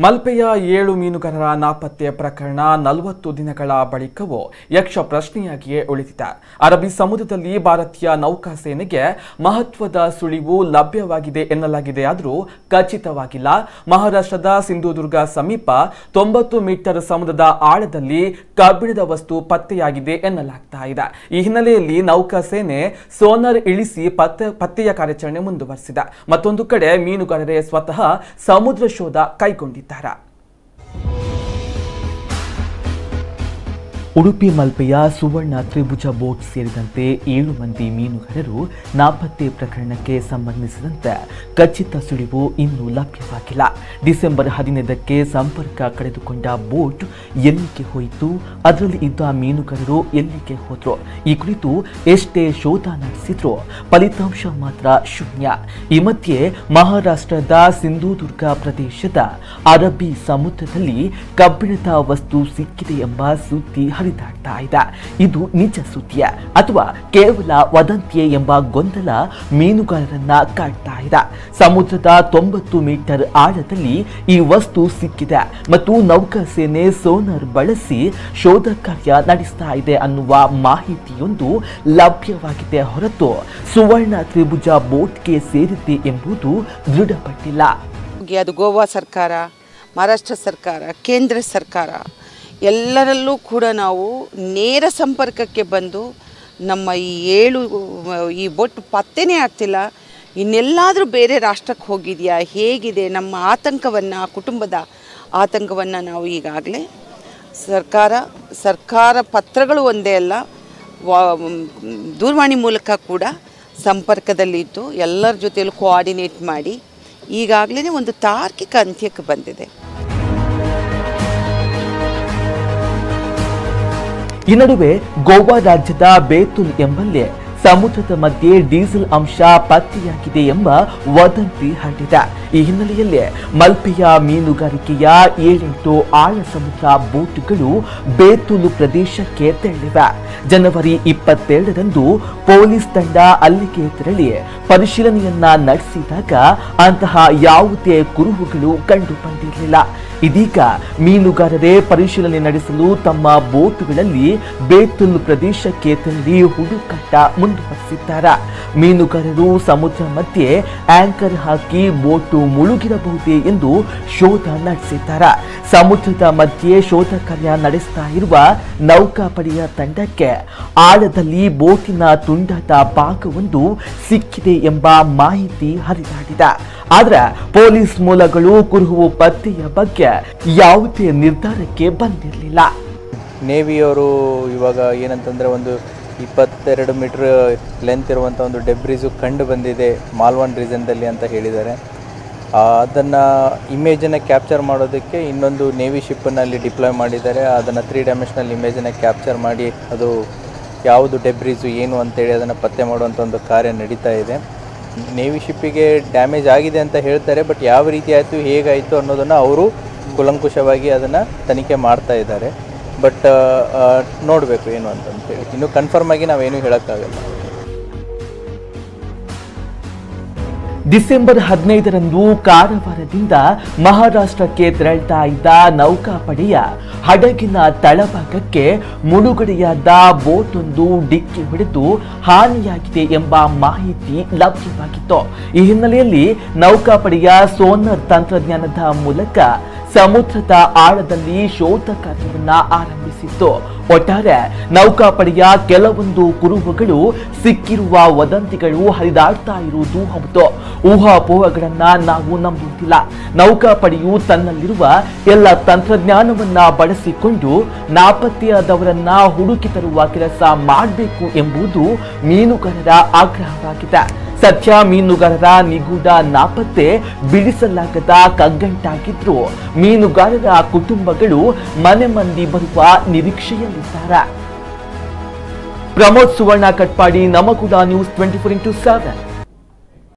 ಮಲ್ಪೆಯ 7 ಮೀನುಗಾರರ ನಾಪತ್ತೆ ಪ್ರಕರಣ 40 ದಿನಗಳ ಬಳಿಕವೂ ಯಕ್ಷ ಪ್ರಶ್ನೆಯಾಗಿಯೇ ಉಳಿದಿದೆ. ಅರಬ್ಬಿ ಸಮುದ್ರದಲ್ಲಿ ಭಾರತೀಯ ನೌಕಾಸೇನೆಗೆ ಮಹತ್ವದ ಸುಳಿವು ಲಭ್ಯವಾಗಿದೆ ಎನ್ನಲಾಗಿದೆಯಾದರೂ ಖಚಿತವಾಗಿಲ್ಲ. ಮಹಾರಾಷ್ಟ್ರದ ಸಿಂಧುದುರ್ಗ ಸಮೀಪ 90 ಮೀಟರ್ ಸಮುದ್ರದ ಆಳದಲ್ಲಿ ಕಬ್ಬಿಣದ ವಸ್ತು ಪತ್ತೆಯಾಗಿದೆ ಎನ್ನಲಾಗ್ತಾ ಇದೆ. ಈ ಹಿನ್ನೆಲೆಯಲ್ಲಿ ನೌಕಾಸೇನೆ ಸೋನಾರ್ ಇಳಿಸಿ ಪತ್ತೆಯ ಕಾರ್ಯಾಚರಣೆ ಮುಂದುವರೆಸಿದೆ. ಮತ್ತೊಂದು ಕಡೆ ಮೀನುಗಾರರೇ ಸ್ವತಃ ಸಮುದ್ರ ಶೋಧ ಕೈಗೊಂಡಿದ್ದಾರೆ. ಉಡುಪಿ ಮಲ್ಪೆಯ ಸುವರ್ಣ ತ್ರಿಭುಜ ಬೋಟ್ ಸೇರಿದಂತೆ 7 ಮಂದಿ ಮೀನುಗಾರರು ನಾಪತ್ತೆ ಪ್ರಕರಣಕ್ಕೆ ಸಂಬಂಧಿಸಿದಂತೆ ಖಚಿತ ಸುಳಿವು ಇನ್ನೂ ಲಭ್ಯವಾಗಿಲ್ಲ. ಡಿಸೆಂಬರ್ 15ಕ್ಕೆ ಸಂಪರ್ಕ ಕಳೆದುಕೊಂಡ ಬೋಟ್ ಎಲ್ಲಿಗೆ ಹೋಯಿತು, ಅದರಲ್ಲಿ ಇದ್ದ ಮೀನುಗಾರರು ಎಲ್ಲಿಗೆ ಹೋದ್ರು, ಈ ಕುರಿತು ಎಷ್ಟೇ ಶೋಧ ನಡೆಸಿದ್ರು ಫಲಿತಾಂಶ ಮಾತ್ರ ಶೂನ್ಯ. ಈ ಮಧ್ಯೆ ಮಹಾರಾಷ್ಟ್ರದ ಸಿಂಧುದುರ್ಗ ಪ್ರದೇಶದ ಅರಬ್ಬಿ ಸಮುದ್ರದಲ್ಲಿ ಕಬ್ಬಿಣದ ವಸ್ತು ಸಿಕ್ಕಿದೆ ಎಂಬ ಸುದ್ದಿ ಹರಿದಾಡ್ತಾ ಇದೆ. ಇದು ನಿಜ ಸುದ್ದಿಯೇ ಅಥವಾ ಕೇವಲ ವದಂತಿಯೇ ಎಂಬ ಗೊಂದಲ ಮೀನುಗಾರರನ್ನ ಕಾಡ್ತಾ ಇದೆ. ಸಮುದ್ರದ 90 ಮೀಟರ್ ಆಳದಲ್ಲಿ ಈ ವಸ್ತು ಸಿಕ್ಕಿದೆ ಮತ್ತು ನೌಕಾಸೇನೆ ಸೋನಾರ್ ಬಳಸಿ ಶೋಧ ಕಾರ್ಯ ನಡೆಸ್ತಾ ಇದೆ ಅನ್ನುವ ಮಾಹಿತಿಯೊಂದು ಲಭ್ಯವಾಗಿದೆ ಹೊರತು ಸುವರ್ಣ ತ್ರಿಭುಜ ಬೋಟ್ಗೆ ಸೇರಿದೆ ಎಂಬುದು ದೃಢಪಟ್ಟಿಲ್ಲ. ಅದು ಗೋವಾ ಸರ್ಕಾರ, ಮಹಾರಾಷ್ಟ್ರ ಸರ್ಕಾರ, ಕೇಂದ್ರ ಸರ್ಕಾರ ಎಲ್ಲರಲ್ಲೂ ಕೂಡ ನಾವು ನೇರ ಸಂಪರ್ಕಕ್ಕೆ ಬಂದು ನಮ್ಮ ಈ ಬೋಟ್ ಪತ್ತೆನೇ ಆಗ್ತಿಲ್ಲ, ಇನ್ನೆಲ್ಲಾದರೂ ಬೇರೆ ರಾಷ್ಟ್ರಕ್ಕೆ ಹೋಗಿದೆಯಾ, ಹೇಗಿದೆ ನಮ್ಮ ಆತಂಕವನ್ನು, ಕುಟುಂಬದ ಆತಂಕವನ್ನು ನಾವು ಈಗಾಗಲೇ ಸರ್ಕಾರ ಪತ್ರಗಳು ಒಂದೇ ಅಲ್ಲ, ದೂರವಾಣಿ ಮೂಲಕ ಕೂಡ ಸಂಪರ್ಕದಲ್ಲಿದ್ದು ಎಲ್ಲರ ಜೊತೆಯಲ್ಲೂ ಕೋಆರ್ಡಿನೇಟ್ ಮಾಡಿ ಈಗಾಗಲೇ ಒಂದು ತಾರ್ಕಿಕ ಅಂತ್ಯಕ್ಕೆ ಬಂದಿದೆ. ಈ ನಡುವೆ ಗೋವಾ ರಾಜ್ಯದ ಬೇತುಲ್ ಎಂಬಲ್ಲಿ ಸಮುದ್ರದ ಮಧ್ಯೆ ಡೀಸೆಲ್ ಅಂಶ ಪತ್ತೆಯಾಗಿದೆ ಎಂಬ ವದಂತಿ ಹರಡಿದೆ. ಈ ಹಿನ್ನೆಲೆಯಲ್ಲಿ ಮಲ್ಪೆಯ ಮೀನುಗಾರಿಕೆಯ 7-8 ಆಳ ಸಮುದ್ರ ಬೋಟ್ಗಳು ಬೇತುಲು ಪ್ರದೇಶಕ್ಕೆ ತೆರಳಿವೆ. ಜನವರಿ 22ರಂದು ಪೊಲೀಸ್ ತಂಡ ಅಲ್ಲಿಗೆ ತೆರಳಿ ಪರಿಶೀಲನೆಯನ್ನ ನಡೆಸಿದಾಗ ಅಂತಹ ಯಾವುದೇ ಕುರುಹುಗಳು ಕಂಡು ಬಂದಿರಲಿಲ್ಲ. ಇದೀಗ ಮೀನುಗಾರರೇ ಪರಿಶೀಲನೆ ನಡೆಸಲು ತಮ್ಮ ಬೋಟುಗಳಲ್ಲಿ ಬೇತುಲ್ ಪ್ರದೇಶಕ್ಕೆ ತೆರಳಿ ಹುಡುಕಾಟ ಮುಂದುವರೆಸಿದ್ದಾರೆ. ಮೀನುಗಾರರು ಸಮುದ್ರ ಮಧ್ಯೆ ಆಂಕರ್ ಹಾಕಿ ಬೋಟು ಮುಳುಗಿರಬಹುದೇ ಎಂದು ಶೋಧ ನಡೆಸಿದ್ದಾರೆ. ಸಮುದ್ರದ ಮಧ್ಯೆ ಶೋಧ ಕಾರ್ಯ ನಡೆಸ್ತಾ ಇರುವ ನೌಕಾಪಡೆಯ ತಂಡಕ್ಕೆ ಆಳದಲ್ಲಿ ಬೋಟಿನ ತುಂಡಾದ ಭಾಗವೊಂದು ಸಿಕ್ಕಿದೆ ಎಂಬ ಮಾಹಿತಿ ಹರಿದಾಡಿದೆ. ಆದ್ರೆ ಪೊಲೀಸ್ ಮೂಲಗಳು ಕುರುಹು ಪತ್ತೆಯ ಬಗ್ಗೆ ಯಾವುದೇ ನಿರ್ಧಾರಕ್ಕೆ ಬಂದಿರಲಿಲ್ಲ. ನೇವಿಯವರು ಇವಾಗ ಏನಂತಂದರೆ ಒಂದು 22 ಮೀಟರ್ ಲೆಂತ್ ಇರುವಂಥ ಒಂದು ಡೆಬ್ರಿಸು ಕಂಡು ಬಂದಿದೆ ಮಾಲ್ವಾನ್ ರೀಜನ್ದಲ್ಲಿ ಅಂತ ಹೇಳಿದ್ದಾರೆ. ಅದನ್ನು ಇಮೇಜನ್ನು ಕ್ಯಾಪ್ಚರ್ ಮಾಡೋದಕ್ಕೆ ಇನ್ನೊಂದು ನೇವಿ ಶಿಪ್ಪನ್ನು ಅಲ್ಲಿ ಡಿಪ್ಲಾಯ್ ಮಾಡಿದ್ದಾರೆ. ಅದನ್ನು 3 ಡೈಮೆನ್ಷನಲ್ ಇಮೇಜನ್ನು ಕ್ಯಾಪ್ಚರ್ ಮಾಡಿ ಅದು ಯಾವುದು ಡೆಬ್ರಿಸು ಏನು ಅಂತೇಳಿ ಅದನ್ನು ಪತ್ತೆ ಮಾಡುವಂಥ ಒಂದು ಕಾರ್ಯ ನಡೀತಾ ಇದೆ. ನೇವಿ ಶಿಪ್ಪಿಗೆ ಡ್ಯಾಮೇಜ್ ಆಗಿದೆ ಅಂತ ಹೇಳ್ತಾರೆ, ಬಟ್ ಯಾವ ರೀತಿ ಆಯಿತು, ಹೇಗಾಯಿತು ಅನ್ನೋದನ್ನು ಅವರು ಕೂಲಂಕುಷವಾಗಿ ಅದನ್ನು ತನಿಖೆ ಮಾಡ್ತಾ ಇದ್ದಾರೆ. ಬಟ್ ನೋಡಬೇಕು ಏನು ಅಂತಂತೇಳಿ, ಇನ್ನೂ ಕನ್ಫರ್ಮ್ ಆಗಿ ನಾವೇನು ಹೇಳೋಕ್ಕಾಗಲ್ಲ. ಡಿಸೆಂಬರ್ 15ರಂದು ಕಾರವಾರದಿಂದ ಮಹಾರಾಷ್ಟ್ರಕ್ಕೆ ತೆರಳ್ತಾ ಇದ್ದ ನೌಕಾಪಡೆಯ ಹಡಗಿನ ತಳಭಾಗಕ್ಕೆ ಮುಳುಗಡೆಯಾದ ಬೋಟೊಂದು ಡಿಕ್ಕಿ ಹೊಡೆದು ಹಾನಿಯಾಗಿದೆ ಎಂಬ ಮಾಹಿತಿ ಲಭ್ಯವಾಗಿತ್ತು. ಈ ಹಿನ್ನೆಲೆಯಲ್ಲಿ ನೌಕಾಪಡೆಯ ಸೋನಾರ್ ತಂತ್ರಜ್ಞಾನದ ಮೂಲಕ ಸಮುದ್ರದ ಆಳದಲ್ಲಿ ಶೋಧ ಕಾರ್ಯವನ್ನ ಆರಂಭಿಸಿತ್ತು. ಒಟ್ಟಾರೆ ನೌಕಾಪಡೆಯ ಕೆಲವೊಂದು ಕುರುಹುಗಳು ಸಿಕ್ಕಿರುವ ವದಂತಿಗಳು ಹರಿದಾಡ್ತಾ ಇರುವುದು ಹೌದು. ಊಹಾಪೋಹಗಳನ್ನ ನಾವು ನಂಬುವುದಿಲ್ಲ. ನೌಕಾಪಡೆಯು ತನ್ನಲ್ಲಿರುವ ಎಲ್ಲ ತಂತ್ರಜ್ಞಾನವನ್ನ ಬಳಸಿಕೊಂಡು ನಾಪತ್ತೆಯಾದವರನ್ನ ಹುಡುಕಿ ತರುವ ಕೆಲಸ ಮಾಡಬೇಕು ಎಂಬುದು ಮೀನುಗಾರರ ಆಗ್ರಹವಾಗಿದೆ. ಸದ್ಯ ಮೀನುಗಾರರ ನಿಗೂಢ ನಾಪತ್ತೆ ಬಿಡಿಸಲಾಗದ ಕಗ್ಗಂಟಾಗಿದ್ರು ಮೀನುಗಾರರ ಕುಟುಂಬಗಳು ಮನೆ ಮಂದಿ ಬರುವ ನಿರೀಕ್ಷೆಯಲ್ಲಿದ್ದಾರೆ. ಪ್ರಮೋದ್ ಸುವರ್ಣ ಕಟ್ಪಾಡಿ, ನಮಕುಡ ನ್ಯೂಸ್ 24x7.